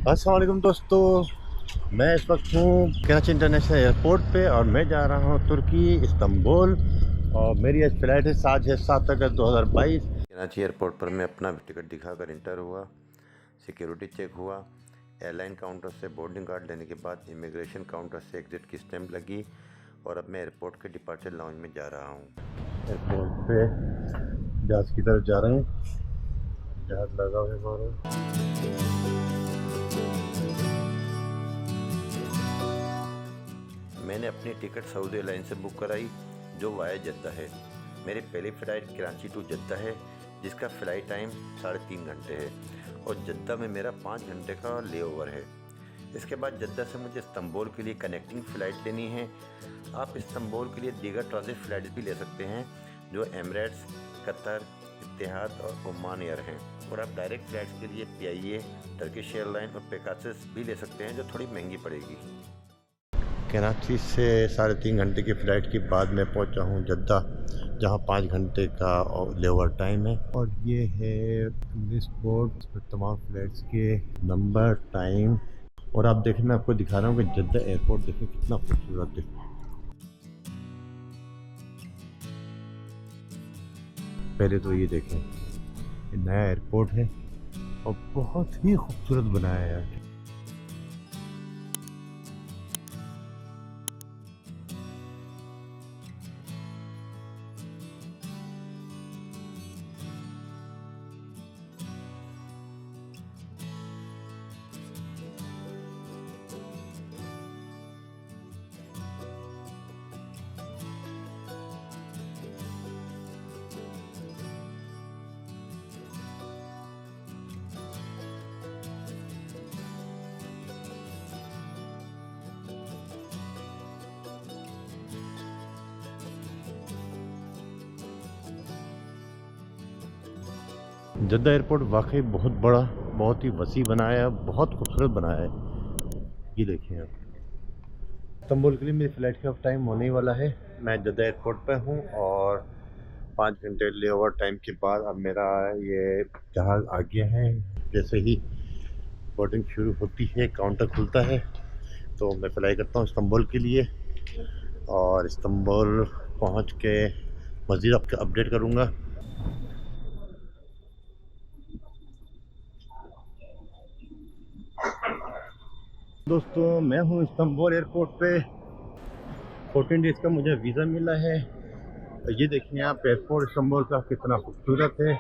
अस्सलाम वालेकुम दोस्तों, मैं इस वक्त हूँ कराची इंटरनेशनल एयरपोर्ट पे और मैं जा रहा हूँ तुर्की इस्तांबुल। और मेरी आज फ़्लाइट है 7 अगस्त 2022। कराची एयरपोर्ट पर मैं अपना टिकट दिखाकर इंटर हुआ, सिक्योरिटी चेक हुआ, एयरलाइन काउंटर से बोर्डिंग कार्ड लेने के बाद इमिग्रेशन काउंटर से एग्ज़िट की स्टैंप लगी और अब मैं एयरपोर्ट के डिपार्चर लाउंज में जा रहा हूँ। एयरपोर्ट पे जहाज़ की तरफ जा रहे हैं, जहाज़ लगा हुआ है हमारा। मैंने अपनी टिकट सऊदी एयरलाइन से बुक कराई जो वाया जद्दा है। मेरी पहली फ़्लाइट कराची टू जद्दा है जिसका फ़्लाइट टाइम 3.5 घंटे है और जद्दा में मेरा 5 घंटे का लेओवर है। इसके बाद जद्दा से मुझे इस्तांबुल के लिए कनेक्टिंग फ़्लाइट लेनी है। आप इस्तांबुल के लिए दीगर ट्रांजिट फ़्लाइट भी ले सकते हैं जो एमिरेट्स, कतर, इत्तेहाद और ओमान एयर हैं, और आप डायरेक्ट फ़्लाइट्स के लिए PIA, टर्किश एयरलाइन और पेगासस भी ले सकते हैं जो थोड़ी महंगी पड़ेगी। कराची से 3.5 घंटे की फ़्लाइट के बाद मैं पहुंचा हूं जद्दा, जहां 5 घंटे का लेओवर टाइम है। और ये है लिस्ट बोर्ड पर तमाम फ़्लाइट्स के नंबर, टाइम। और आप देखें, मैं आपको दिखा रहा हूं कि जद्दा एयरपोर्ट देखें कितना खूबसूरत है। पहले तो ये देखें, ये नया एयरपोर्ट है और बहुत ही खूबसूरत बनाया है। जद्दा एयरपोर्ट वाकई बहुत बड़ा, बहुत ही वसी बनाया है, बहुत खूबसूरत बनाया है। ये देखें आप, इस्तांबुल के लिए मेरी फ़्लाइट का टाइम होने वाला है। मैं जद्दा एयरपोर्ट पे हूँ और 5 घंटे लेओवर टाइम के बाद अब मेरा ये जहाज़ आ गया है। जैसे ही बोर्डिंग शुरू होती है, काउंटर खुलता है, तो मैं फ्लाई करता हूँ इस्तांबुल के लिए और इस्तांबुल पहुँच के मज़ीद आपको अपडेट करूँगा। दोस्तों, मैं हूँ इस्तांबुल एयरपोर्ट पे। 14 डेज़ का मुझे वीज़ा मिला है। ये देखिए आप, एयरपोर्ट इस्तांबुल का कितना खूबसूरत है।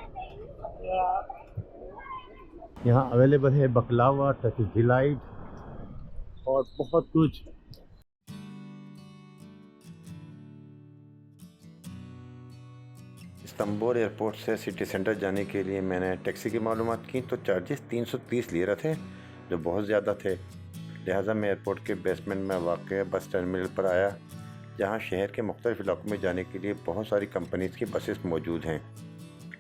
यहाँ अवेलेबल है बकलावा, टर्किश डिलाइट और बहुत कुछ। इस्तांबुल एयरपोर्ट से सिटी सेंटर जाने के लिए मैंने टैक्सी की मालूमात की तो चार्जेस 330 लिरा थे, जो बहुत ज़्यादा थे। लिहाजा मैं एयरपोर्ट के बेसमेंट में वाक़ बस टर्मिनल पर आया, जहां शहर के मुख्तलिफ इलाकों में जाने के लिए बहुत सारी कंपनीज़ की बसेस मौजूद हैं।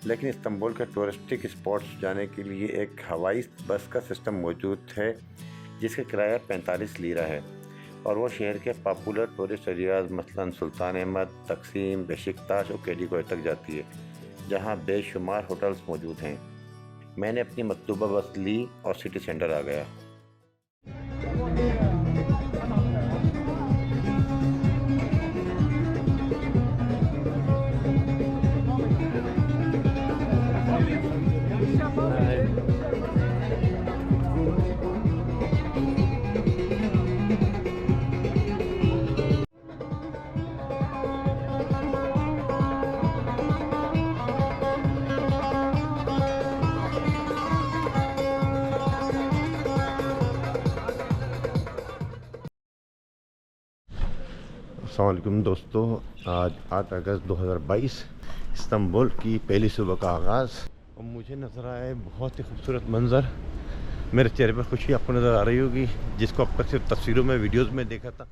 लेकिन इस्तांबुल के टूरिस्टिक स्पॉट्स जाने के लिए एक हवाई बस का सिस्टम मौजूद है जिसका किराया 45 लीरा है और वो शहर के पॉपुलर टूरिस्ट एरियाज़ मसलन सुल्तान अहमद, तकसीम, बेशिकताश और केडी तक जाती है, जहां बेशुमार होटल्स मौजूद हैं। मैंने अपनी मतलूबा बस ली और सिटी सेंटर आ गया। अस्सलाम वालेकुम दोस्तों, आज 8 अगस्त 2022 इस्तांबुल की पहली सुबह का आगाज़ और मुझे नज़र आया बहुत ही खूबसूरत मंज़र। मेरे चेहरे पर खुशी आपको नज़र आ रही होगी, जिसको अब तक सिर्फ तस्वीरों में, वीडियोज़ में देखा था।